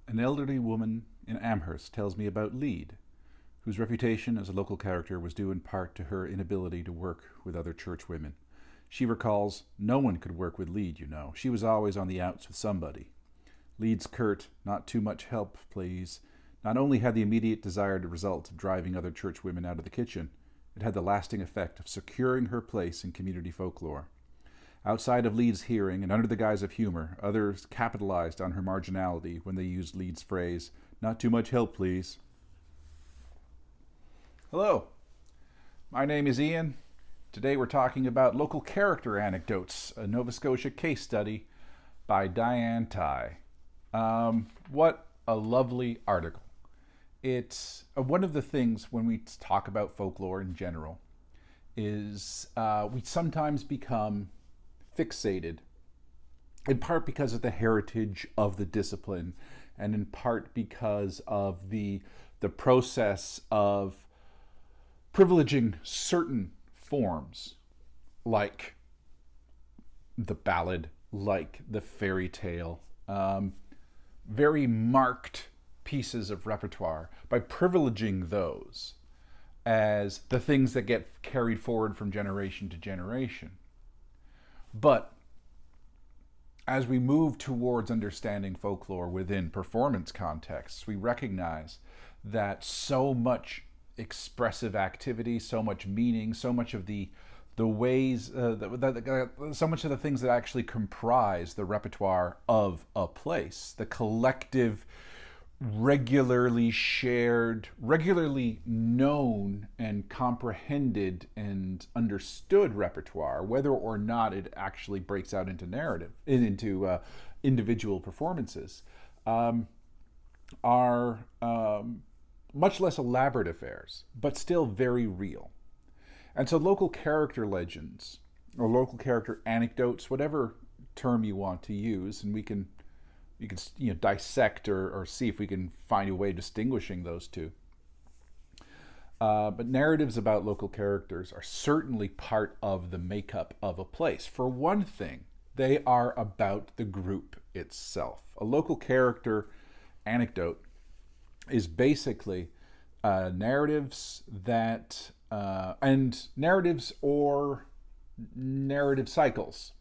An elderly woman in Amherst tells me about Lead, whose reputation as a local character was due in part to her inability to work with other church women. She recalls, "No one could work with Lead, you know. She was always on the outs with somebody." Lead's curt, "Not too much help, please," not only had the immediate desired result of driving other church women out of the kitchen, it had the lasting effect of securing her place in community folklore. Outside of Lead's hearing, and under the guise of humor, others capitalized on her marginality when they used Lead's phrase, "Not too much help, please." Hello, my name is Ian. Today we're talking about Local Character Anecdotes, a Nova Scotia case study by Diane. What a lovely article. It's one of the things when we talk about folklore in general is we sometimes become fixated, in part because of the heritage of the discipline, and in part because of the process of privileging certain forms, like the ballad, like the fairy tale, very marked pieces of repertoire, by privileging those as the things that get carried forward from generation to generation. But as we move towards understanding folklore within performance contexts, we recognize that so much expressive activity, so much meaning, so much of the ways, so much of the things that actually comprise the repertoire of a place, the collective, regularly shared, regularly known and comprehended and understood repertoire, whether or not it actually breaks out into narrative, into individual performances, are much less elaborate affairs, but still very real. And so local character legends, or local character anecdotes, whatever term you want to use, and you can dissect or see if we can find a way distinguishing those two. But narratives about local characters are certainly part of the makeup of a place. For one thing, they are about the group itself. A local character anecdote is basically narratives that, and narratives or narrative cycles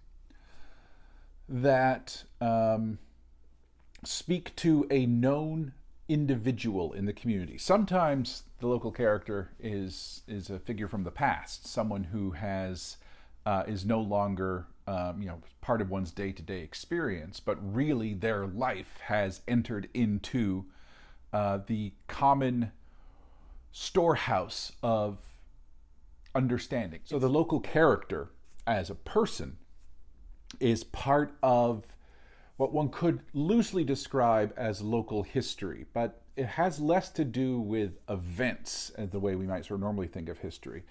that speak to a known individual in the community. Sometimes the local character is a figure from the past, someone who has is no longer part of one's day-to-day experience, but really their life has entered into the common storehouse of understanding. So the local character as a person is part of what one could loosely describe as local history, but it has less to do with events and the way we might sort of normally think of history,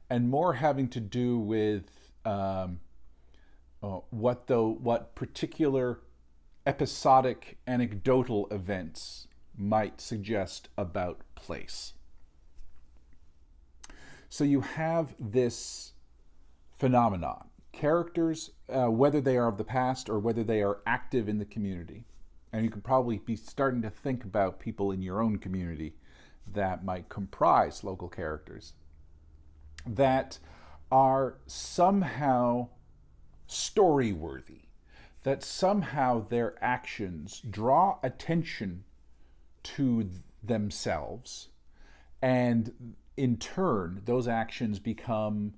and more having to do with what particular episodic anecdotal events might suggest about place. So you have this phenomenon. Characters, whether they are of the past or whether they are active in the community, and you can probably be starting to think about people in your own community that might comprise local characters, that are somehow story-worthy, that somehow their actions draw attention to themselves, and in turn, those actions become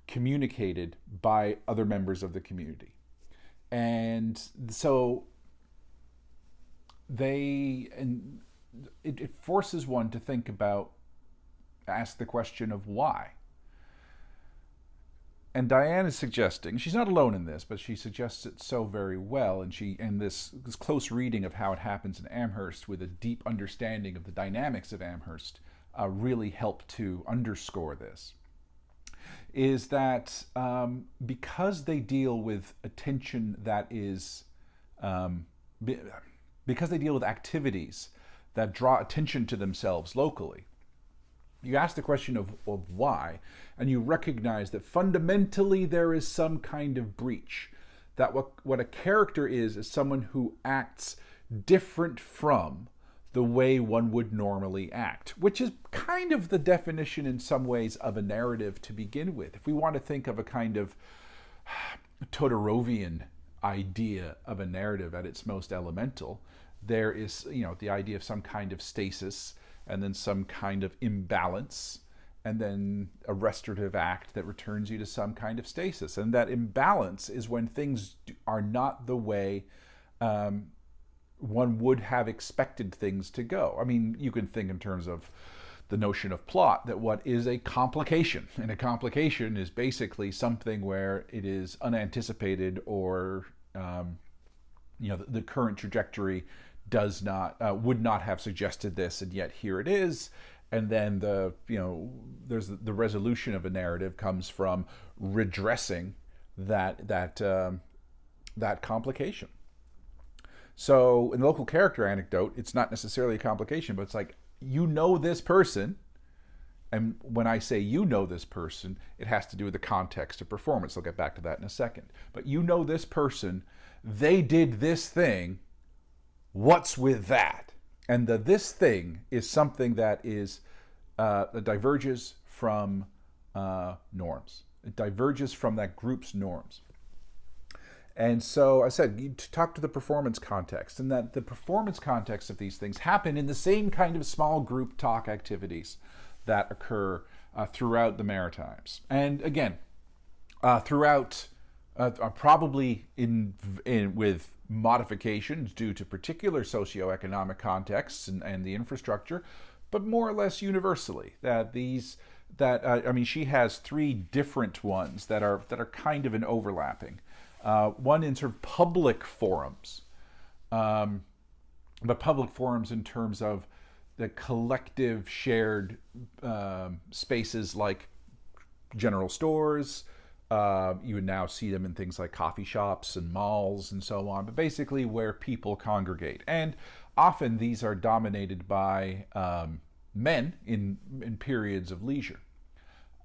communicated by other members of the community. And so it forces one to think about, ask the question of why. And Diane is suggesting, she's not alone in this, but she suggests it so very well, and this close reading of how it happens in Amherst with a deep understanding of the dynamics of Amherst really help to underscore this, is that because they deal with attention that is, because they deal with activities that draw attention to themselves locally, you ask the question of why, and you recognize that fundamentally there is some kind of breach. That what a character is someone who acts different from the way one would normally act, which is kind of the definition in some ways of a narrative to begin with. If we want to think of a kind of Todorovian idea of a narrative at its most elemental, there is, the idea of some kind of stasis, and then some kind of imbalance, and then a restorative act that returns you to some kind of stasis. And that imbalance is when things are not the way one would have expected things to go. I mean, you can think in terms of the notion of plot, that what is a complication? And a complication is basically something where it is unanticipated, or the current trajectory does not would not have suggested this, and yet here it is. And then there's the resolution of a narrative comes from redressing that complication. So in the local character anecdote, it's not necessarily a complication, but it's like, this person. And when I say this person, it has to do with the context of performance. I'll get back to that in a second. But this person, they did this thing. What's with that? And this thing is something that that diverges from norms. It diverges from that group's norms. And so I said, you talk to the performance context, and that the performance context of these things happen in the same kind of small group talk activities that occur throughout the Maritimes. And again, throughout, probably with modifications due to particular socioeconomic contexts and the infrastructure, but more or less universally. She has 3 different ones that are kind of an overlapping. One in sort of public forums, but public forums in terms of the collective shared spaces like general stores. You would now see them in things like coffee shops and malls and so on, but basically where people congregate. And often these are dominated by men in periods of leisure.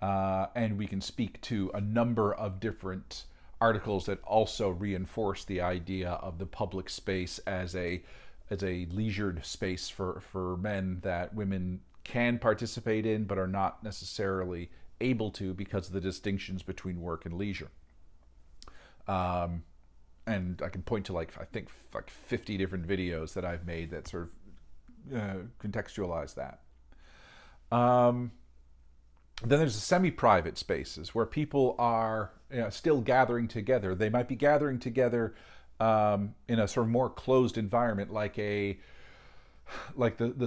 And we can speak to a number of different articles that also reinforce the idea of the public space as a leisured space for men that women can participate in, but are not necessarily able to because of the distinctions between work and leisure. And I can point to I think 50 different videos that I've made that sort of contextualize that. Then there's the semi-private spaces where people are still gathering together. They might be gathering together in a sort of more closed environment, like the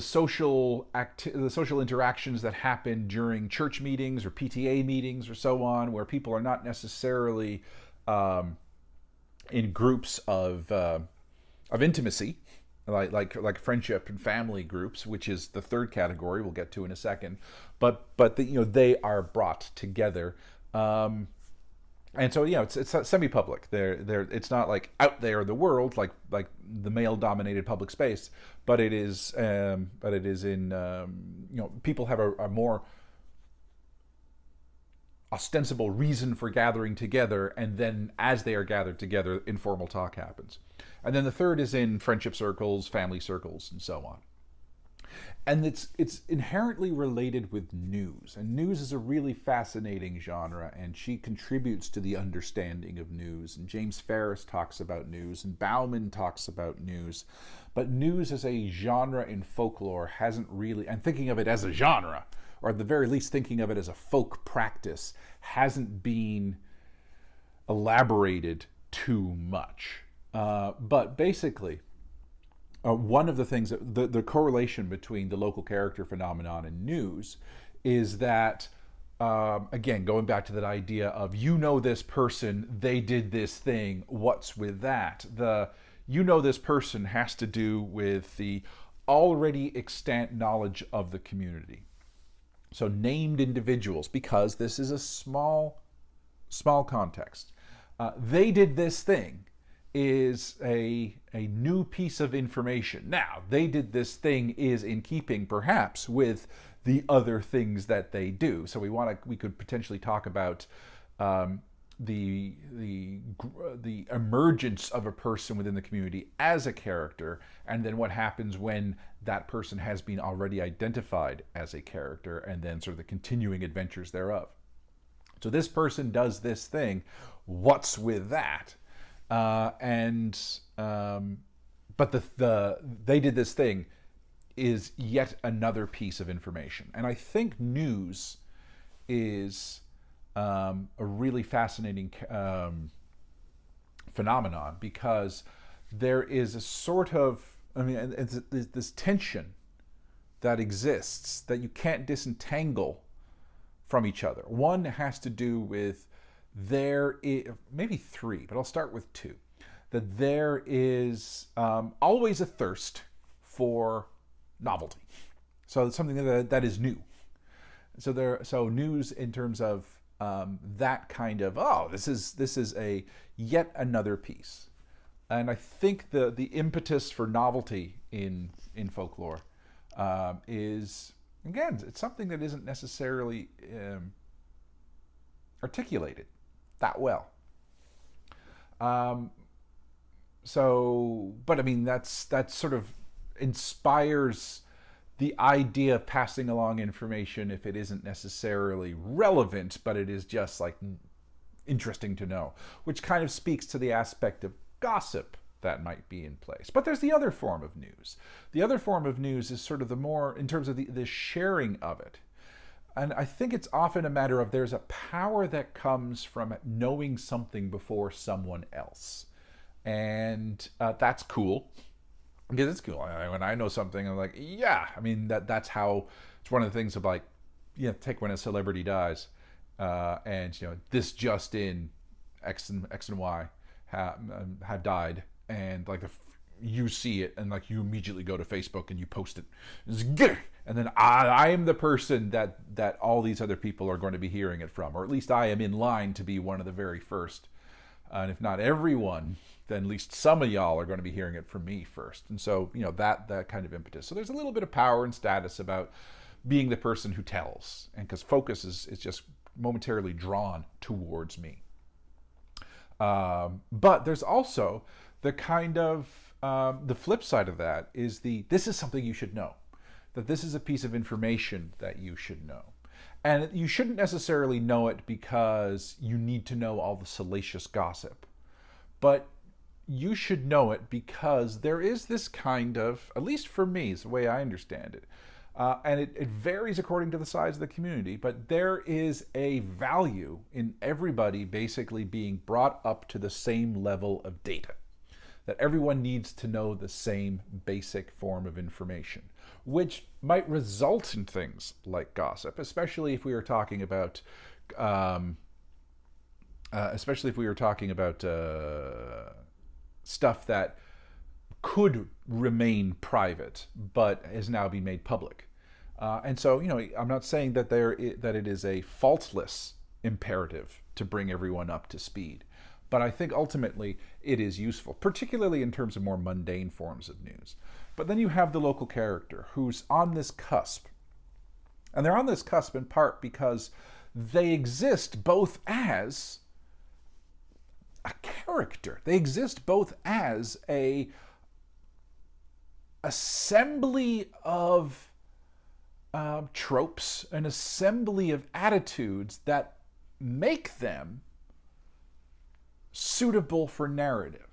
social interactions that happen during church meetings or PTA meetings or so on, where people are not necessarily in groups of intimacy, like friendship and family groups, which is the third category we'll get to in a second. But they are brought together. And so it's semi-public. It's not like out there in the world, like the male-dominated public space, but it is in people have a more ostensible reason for gathering together, and then as they are gathered together, informal talk happens. And then the third is in friendship circles, family circles, and so on. And it's inherently related with news. And news is a really fascinating genre, and she contributes to the understanding of news. And James Ferris talks about news, and Bauman talks about news. But news as a genre in folklore hasn't really, and thinking of it as a genre, or at the very least thinking of it as a folk practice, hasn't been elaborated too much. But basically, one of the things, the correlation between the local character phenomenon and news is that, again, going back to that idea of, this person, they did this thing, what's with that? This person has to do with the already extant knowledge of the community. So named individuals, because this is a small context. They did this thing is a new piece of information. Now, they did this thing is in keeping perhaps with the other things that they do. So we could potentially talk about the emergence of a person within the community as a character, and then what happens when that person has been already identified as a character, and then sort of the continuing adventures thereof. So this person does this thing. What's with that? But they did this thing is yet another piece of information, and I think news is a really fascinating phenomenon, because there is a sort of, it's this tension that exists that you can't disentangle from each other. One has to do with maybe three, but I'll start with two. That there is always a thirst for novelty. So it's something that is new. So news in terms of that kind of, this is a yet another piece. And I think the impetus for novelty in folklore is, again, it's something that isn't necessarily articulated that well. But I mean, that sort of inspires the idea of passing along information if it isn't necessarily relevant, but it is just like interesting to know, which kind of speaks to the aspect of gossip that might be in place. But there's the other form of news. The other form of news is sort of the more, in terms of the sharing of it. And I think it's often a matter of there's a power that comes from knowing something before someone else. And that's cool. Because it's cool. When I know something, I'm like, yeah. I mean, that's how, it's one of the things of like, take when a celebrity dies, and this just in, X and Y have died, and like you see it, and like you immediately go to Facebook and you post it, and then I am the person that all these other people are going to be hearing it from, or at least I am in line to be one of the very first. And if not everyone, then at least some of y'all are going to be hearing it from me first. And so, that kind of impetus. So there's a little bit of power and status about being the person who tells, and because focus is just momentarily drawn towards me. But there's also the kind of, the flip side of that is this is something you should know. That this is a piece of information that you should know. And you shouldn't necessarily know it because you need to know all the salacious gossip. But you should know it because there is this kind of, at least for me, is the way I understand it, and it varies according to the size of the community, but there is a value in everybody basically being brought up to the same level of data. That everyone needs to know the same basic form of information, which might result in things like gossip, especially if we are talking about, stuff that could remain private but has now been made public. And so, I'm not saying that that it is a faultless imperative to bring everyone up to speed. But I think ultimately it is useful, particularly in terms of more mundane forms of news. But then you have the local character who's on this cusp. And they're on this cusp in part because they exist both as a character. They exist both as a assembly of tropes, an assembly of attitudes that make them suitable for narrative.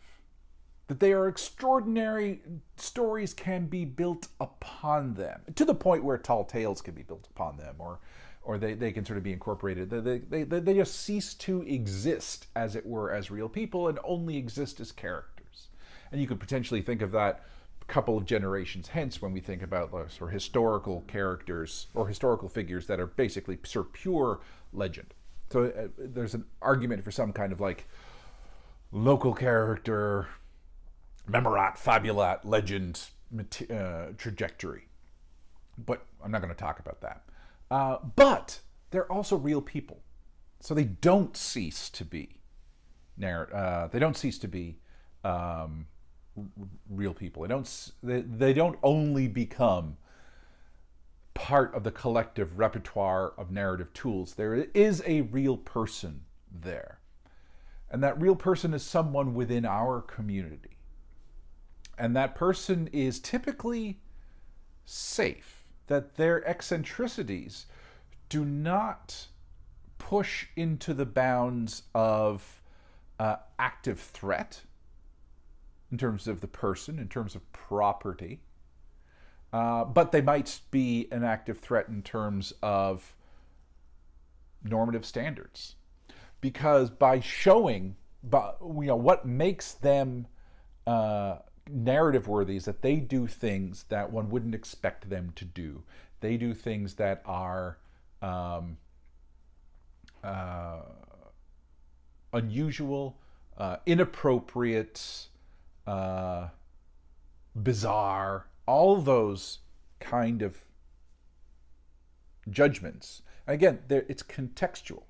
That they are extraordinary, stories can be built upon them, to the point where tall tales can be built upon them, or they can sort of be incorporated. They just cease to exist, as it were, as real people, and only exist as characters. And you could potentially think of that a couple of generations hence when we think about sort of historical characters or historical figures that are basically sort of pure legend. So there's an argument for some kind of like local character, memorat, fabulat, legend trajectory. But I'm not going to talk about that. But they're also real people. So they don't cease to be they don't cease to be real people. They don't only become part of the collective repertoire of narrative tools. There is a real person there. And that real person is someone within our community. And that person is typically safe, that their eccentricities do not push into the bounds of active threat in terms of the person, in terms of property, but they might be an active threat in terms of normative standards. Because by showing, what makes them narrative worthy is that they do things that one wouldn't expect them to do. They do things that are unusual, inappropriate, bizarre, all those kind of judgments. Again, it's contextual.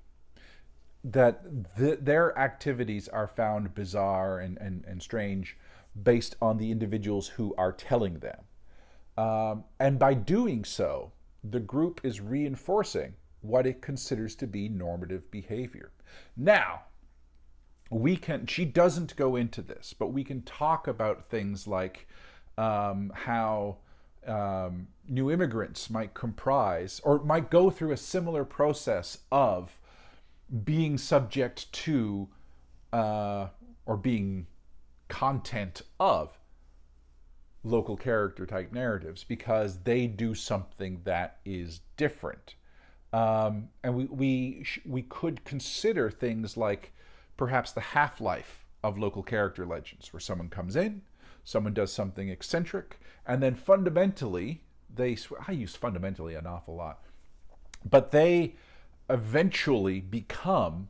That their activities are found bizarre and strange based on the individuals who are telling them. And by doing so, the group is reinforcing what it considers to be normative behavior. Now, she doesn't go into this, but we can talk about things like how new immigrants might comprise or might go through a similar process of being subject to or being content of local character type narratives because they do something that is different. And we could consider things like perhaps the half-life of local character legends, where someone comes in, someone does something eccentric, and then fundamentally, I use fundamentally an awful lot, but they eventually become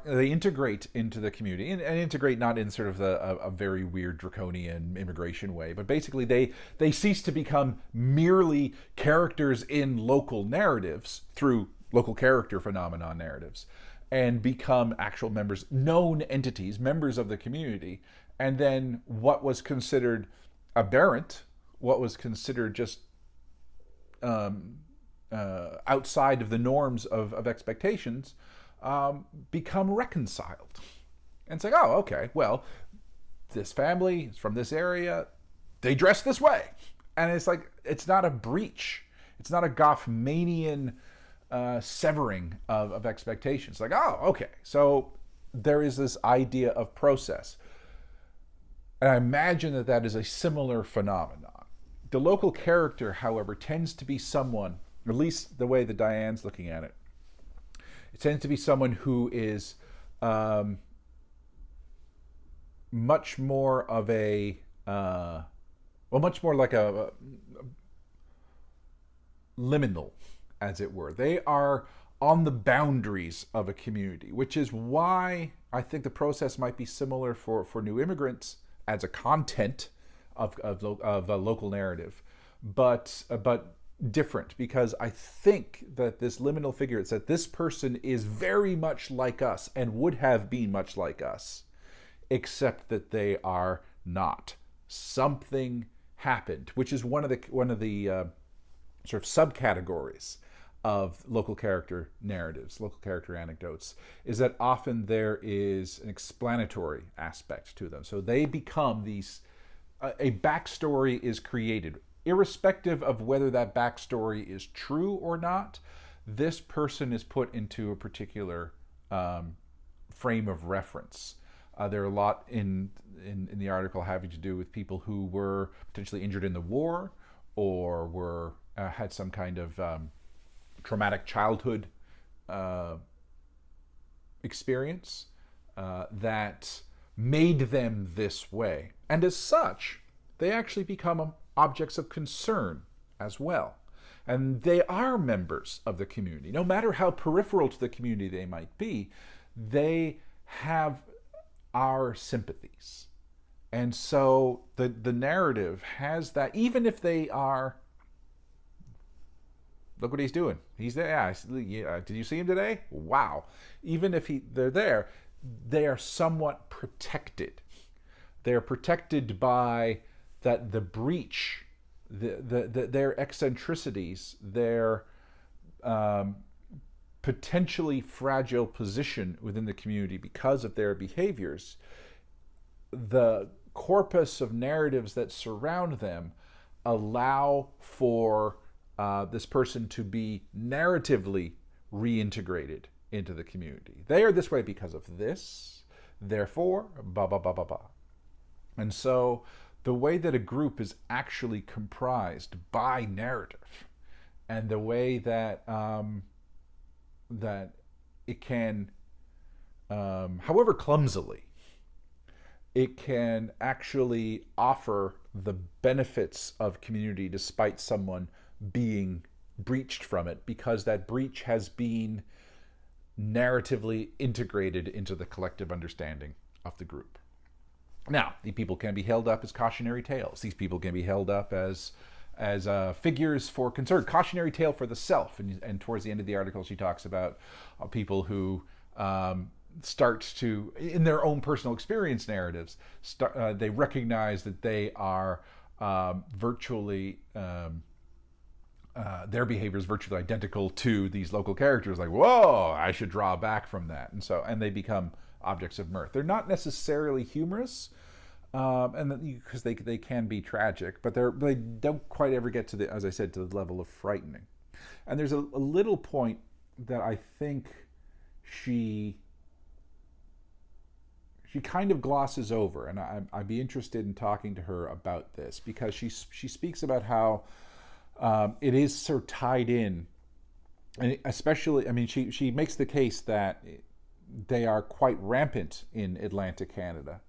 they integrate into the community, and integrate not in sort of a very weird draconian immigration way, but basically they cease to become merely characters in local narratives through local character phenomenon narratives and become actual members, known entities, members of the community. And then what was considered aberrant, what was considered just outside of the norms of expectations, become reconciled. And it's like, oh, okay, well, this family is from this area, they dress this way. And it's like, it's not a breach. It's not a Goffmanian severing of expectations. Like, oh, okay, so there is this idea of process. And I imagine that is a similar phenomenon. The local character, however, tends to be someone, at least the way that Diane's looking at it, it tends to be someone who is much more of a, much more like a liminal, as it were. They are on the boundaries of a community, which is why I think the process might be similar for new immigrants as a content of a local narrative, but different, because I think that this liminal figure, it's that this person is very much like us and would have been much like us, except that they are not. Something happened, which is one of the sort of subcategories of local character narratives, local character anecdotes, is that often there is an explanatory aspect to them. So they become these, a backstory is created. Irrespective of whether that backstory is true or not, this person is put into a particular frame of reference. There are a lot in the article having to do with people who were potentially injured in the war or had some kind of traumatic childhood experience that made them this way. And as such, they actually become objects of concern as well. And they are members of the community. No matter how peripheral to the community they might be, they have our sympathies. And so the narrative has that, even if they are, look what he's doing. He's there. Yeah, did you see him today? Wow. Even if they're there, they are somewhat protected. They're protected by that the breach, their eccentricities, their potentially fragile position within the community because of their behaviors, the corpus of narratives that surround them allow for this person to be narratively reintegrated into the community. They are this way because of this, therefore, blah, blah, blah, blah, blah. And so the way that a group is actually comprised by narrative, and the way that that it can, however clumsily, it can actually offer the benefits of community despite someone being breached from it, because that breach has been narratively integrated into the collective understanding of the group. Now, these people can be held up as cautionary tales. These people can be held up as figures for concern. Cautionary tale for the self. And towards the end of the article, she talks about people who start to, in their own personal experience narratives, they recognize that they are virtually, their behavior is virtually identical to these local characters. Like, whoa, I should draw back from that. And they become objects of mirth. They're not necessarily humorous, and because they can be tragic, but they don't quite ever get to the, as I said, to the level of frightening. And there's a little point that I think she kind of glosses over, and I'd be interested in talking to her about this, because she speaks about how it is so tied in, and especially, I mean, she makes the case that they are quite rampant in Atlantic Canada,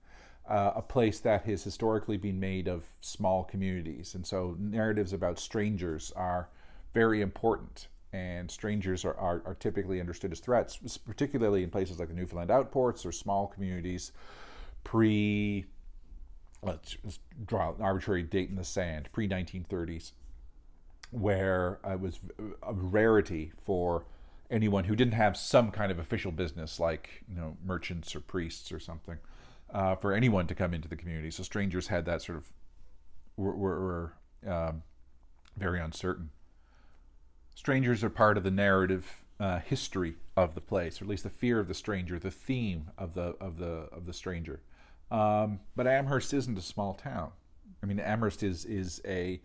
a place that has historically been made of small communities. And so narratives about strangers are very important, and strangers are typically understood as threats, particularly in places like the Newfoundland Outports or small communities let's draw an arbitrary date in the sand, pre-1930s, where it was a rarity for anyone who didn't have some kind of official business, like merchants or priests or something, for anyone to come into the community. So strangers had that sort of were very uncertain. Strangers are part of the narrative history of the place, or at least the fear of the stranger, the theme of the stranger. But Amherst isn't a small town. I mean, Amherst is a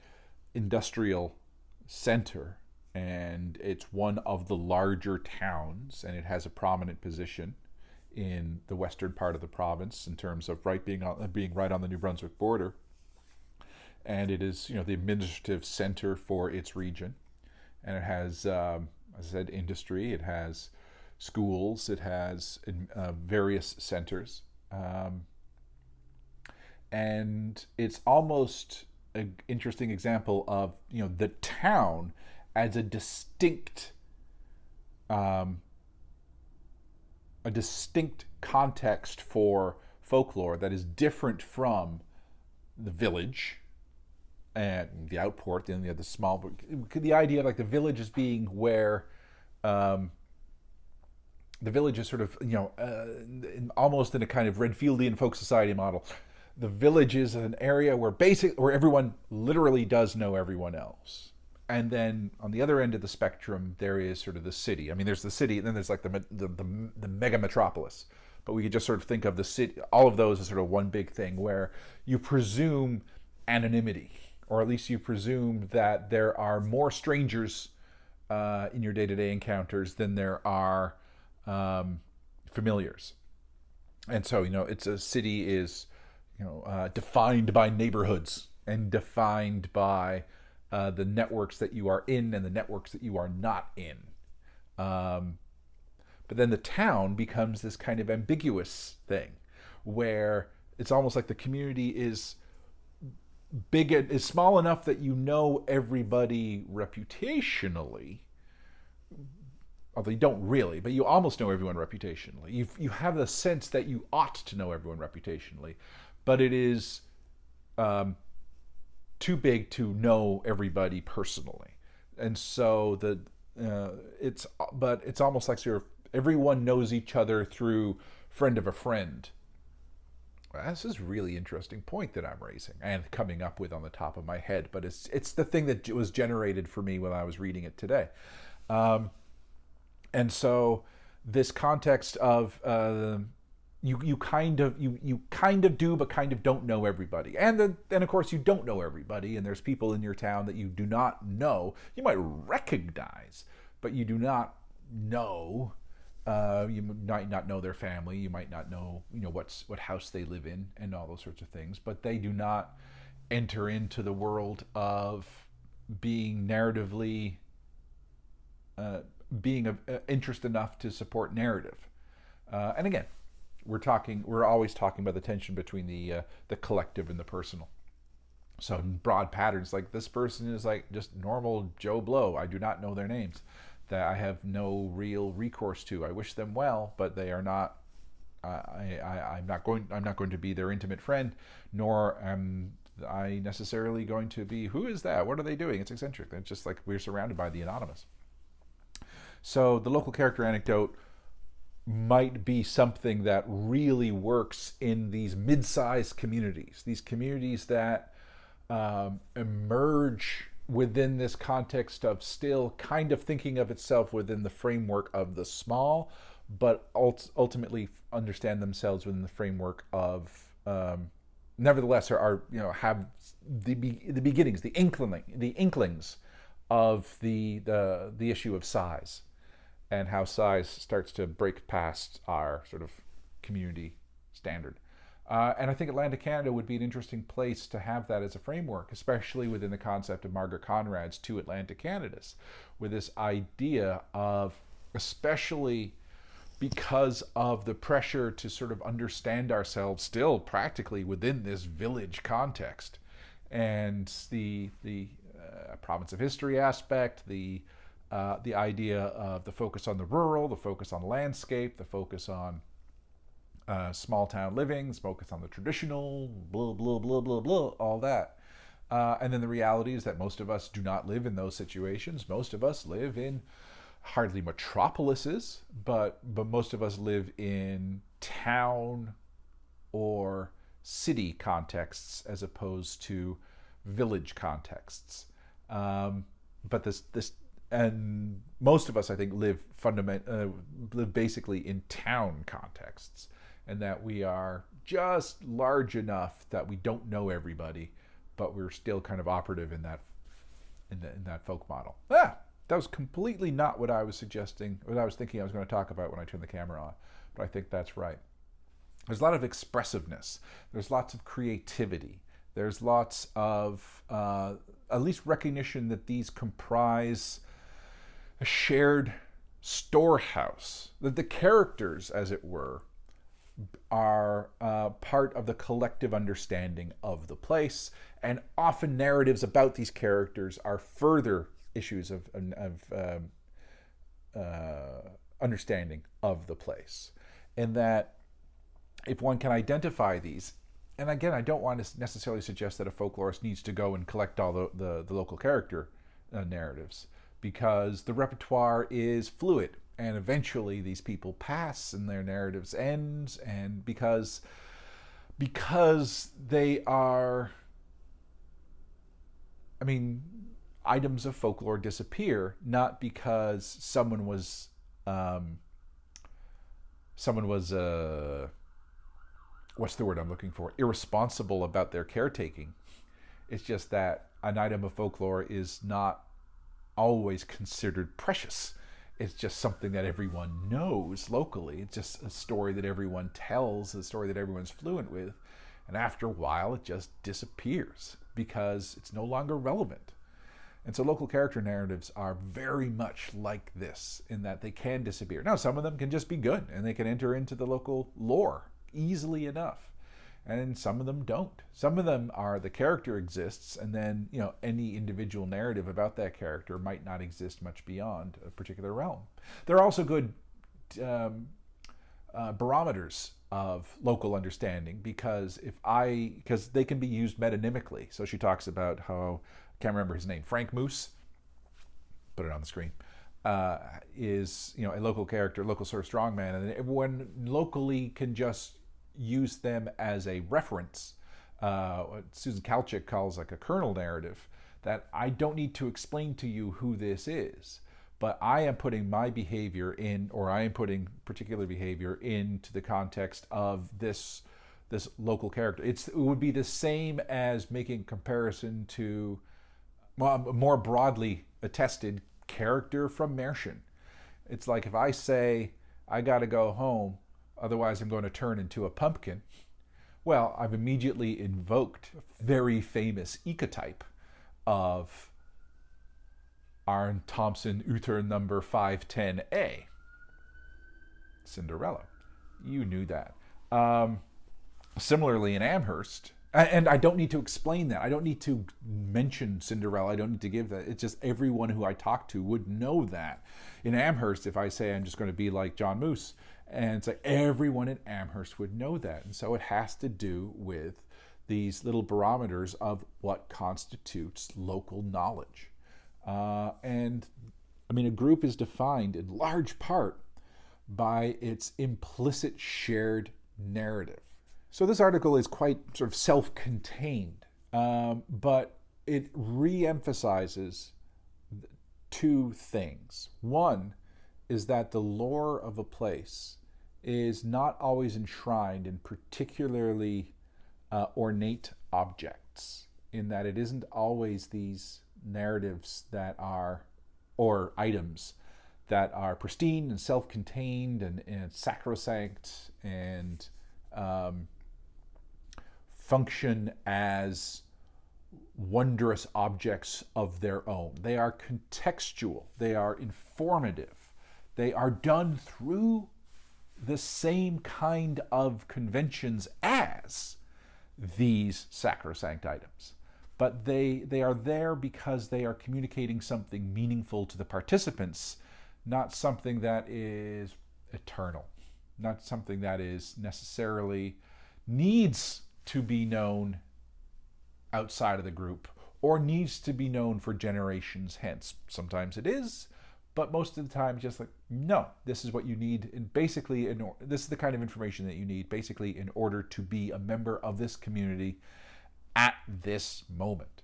industrial center, and it's one of the larger towns, and it has a prominent position in the western part of the province in terms of being right on the New Brunswick border. And it is, the administrative center for its region, and it has, as I said, industry. It has schools. It has various centers, and it's almost an interesting example of the town as a distinct context for folklore that is different from the village and the outport and the small. The idea of like the village as being where the village is sort of almost in a kind of Redfieldian folk society model. The village is an area where everyone literally does know everyone else. And then on the other end of the spectrum, there is sort of the city. I mean, there's the city, and then there's like the mega metropolis. But we could just sort of think of the city, all of those as sort of one big thing, where you presume anonymity, or at least you presume that there are more strangers in your day-to-day encounters than there are familiars. And so, it's a city is, defined by neighborhoods and defined by the networks that you are in and the networks that you are not in. But then the town becomes this kind of ambiguous thing where it's almost like the community is is small enough that you know everybody reputationally, although you don't really, but you almost know everyone reputationally. You have the sense that you ought to know everyone reputationally, but it is too big to know everybody personally. And so it's almost like sort of everyone knows each other through friend of a friend. This is a really interesting point that I'm raising and coming up with on the top of my head, but it's the thing that was generated for me when I was reading it today. And so this context of you kind of do but kind of don't know everybody, and then of course you don't know everybody, and there's people in your town that you do not know. You might recognize, but you do not know. You might not know their family. You might not know, what house they live in, and all those sorts of things. But they do not enter into the world of being narratively, being of interest enough to support narrative. And again, we're always talking about the tension between the collective and the personal. So in broad patterns, like this person is like just normal Joe Blow. I do not know their names, that I have no real recourse to. I wish them well, but they are not. I'm not going to be their intimate friend, nor am I necessarily going to be. Who is that? What are they doing? It's eccentric. It's just like we're surrounded by the anonymous. So the local character anecdote might be something that really works in these mid-sized communities, these communities that emerge within this context of still kind of thinking of itself within the framework of the small, but ultimately understand themselves within the framework of, nevertheless, have the beginnings, the inklings of the issue of size, and how size starts to break past our sort of community standard. And I think Atlantic Canada would be an interesting place to have that as a framework, especially within the concept of Margaret Conrad's Two Atlantic Canadas, with this idea of, especially because of the pressure to sort of understand ourselves still practically within this village context, and the province of history aspect, the idea of the focus on the rural, the focus on landscape, the focus on small town living, focus on the traditional, blah, blah, blah, blah, blah, all that. And then the reality is that most of us do not live in those situations. Most of us live in hardly metropolises, but most of us live in town or city contexts as opposed to village contexts. But this and most of us, I think, live basically in town contexts, and that we are just large enough that we don't know everybody, but we're still kind of operative in that folk model. That was completely not what I was suggesting, what I was thinking I was going to talk about when I turned the camera on, but I think that's right. There's a lot of expressiveness. There's lots of creativity. There's lots of at least recognition that these comprise a shared storehouse, that the characters, as it were, are part of the collective understanding of the place, and often narratives about these characters are further issues of understanding of the place. And that if one can identify these, and again, I don't want to necessarily suggest that a folklorist needs to go and collect all the local character narratives, because the repertoire is fluid, and eventually these people pass and their narratives ends, and because they are, items of folklore disappear, not because someone was what's the word I'm looking for, irresponsible about their caretaking. It's just that an item of folklore is not always considered precious. It's just something that everyone knows locally. It's just a story that everyone tells, a story that everyone's fluent with. And after a while, it just disappears because it's no longer relevant. And so local character narratives are very much like this, in that they can disappear. Now, some of them can just be good, and they can enter into the local lore easily enough. And some of them don't. Some of them are, the character exists, and then any individual narrative about that character might not exist much beyond a particular realm. They're also good barometers of local understanding, because they can be used metonymically. So she talks about how, I can't remember his name, Frank Moose, put it on the screen, is a local character, local sort of strongman, and everyone locally can just use them as a reference. What Susan Kalchik calls like a kernel narrative, that I don't need to explain to you who this is, but I am putting my behavior in, or I am putting particular behavior into the context of this local character. It would be the same as making comparison to, well, more broadly attested, character from Märchen. It's like if I say I got to go home, otherwise I'm going to turn into a pumpkin. Well, I've immediately invoked a very famous ecotype of Arne Thompson Uther number 510A, Cinderella. You knew that. Similarly, in Amherst, and I don't need to explain that. I don't need to mention Cinderella. I don't need to give that. It's just everyone who I talk to would know that. In Amherst, if I say I'm just going to be like John Moose, and it's like everyone in Amherst would know that. And so it has to do with these little barometers of what constitutes local knowledge. And I mean, a group is defined in large part by its implicit shared narrative. So this article is quite sort of self-contained, but it re-emphasizes two things. One is that the lore of a place is not always enshrined in particularly ornate objects, in that it isn't always these narratives that are, or items that are pristine and self-contained and sacrosanct and function as wondrous objects of their own. They are contextual, they are informative, they are done through the same kind of conventions as these sacrosanct items. But they are there because they are communicating something meaningful to the participants, not something that is eternal, not something that is necessarily needs to be known outside of the group or needs to be known for generations hence. Sometimes it is, but most of the time just like, no, this is what you need, and basically this is the kind of information that you need basically in order to be a member of this community at this moment.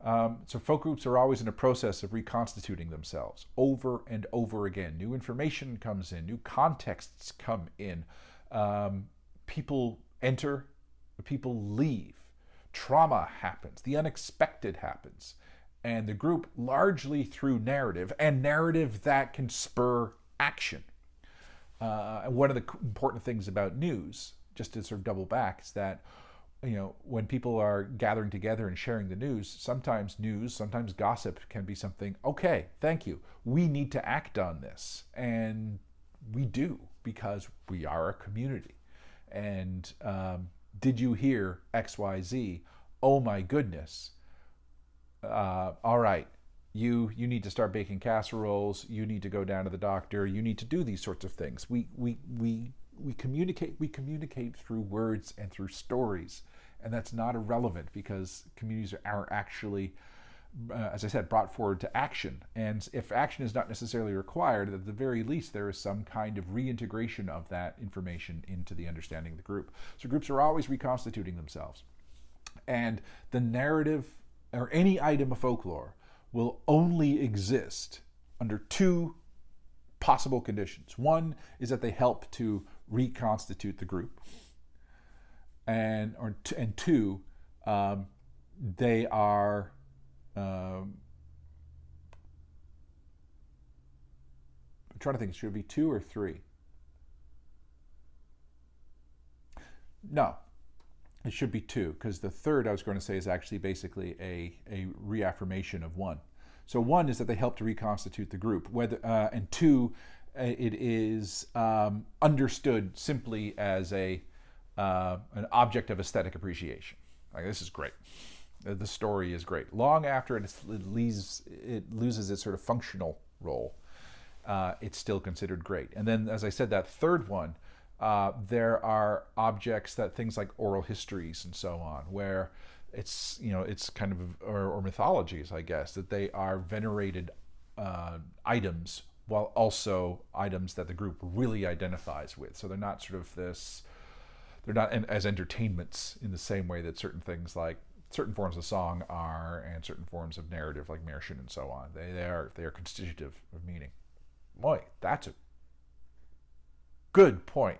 So folk groups are always in a process of reconstituting themselves over and over again. New information comes in, new contexts come in, people enter, people leave, trauma happens, the unexpected happens, and the group, largely through narrative, and narrative that can spur action. And one of the important things about news, just to sort of double back, is that when people are gathering together and sharing the news, sometimes gossip can be something, okay, thank you, we need to act on this. And we do, because we are a community. And did you hear XYZ? Oh my goodness. All right, you need to start baking casseroles, you need to go down to the doctor, you need to do these sorts of things. We communicate through words and through stories, and that's not irrelevant because communities are actually, as I said, brought forward to action. And if action is not necessarily required, at the very least there is some kind of reintegration of that information into the understanding of the group. So groups are always reconstituting themselves, and the narrative or any item of folklore will only exist under two possible conditions. One is that they help to reconstitute the group, and two, they are I'm trying to think, should it be two or three? No, it should be two, because the third I was going to say is actually basically a reaffirmation of one. So one is that they help to reconstitute the group, and two, it is understood simply as an object of aesthetic appreciation. Like, this is great. The story is great. Long after it loses its sort of functional role, it's still considered great. And then, as I said, that third one, there are objects that things like oral histories and so on, where it's kind of, or mythologies, I guess, that they are venerated items, while also items that the group really identifies with. So they're not sort of they're not as entertainments in the same way that certain things like certain forms of song are, and certain forms of narrative like Märchen and so on. They are constitutive of meaning. Boy, that's a good point.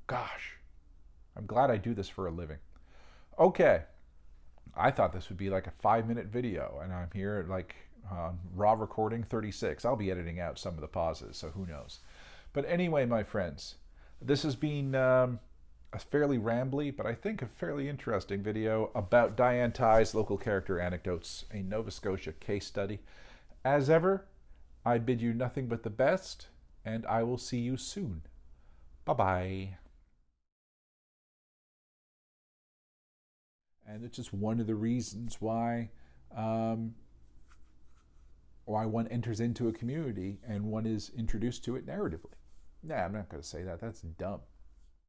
Gosh, I'm glad I do this for a living. Okay, I thought this would be like a 5-minute video, and I'm here at like raw recording 36. I'll be editing out some of the pauses, so who knows. But anyway, my friends, this has been a fairly rambly, but I think a fairly interesting video about Diane Tighe's local character Anecdotes, a Nova Scotia case study. As ever, I bid you nothing but the best, and I will see you soon. Bye-bye. And it's just one of the reasons why one enters into a community and one is introduced to it narratively. Nah, I'm not going to say that. That's dumb.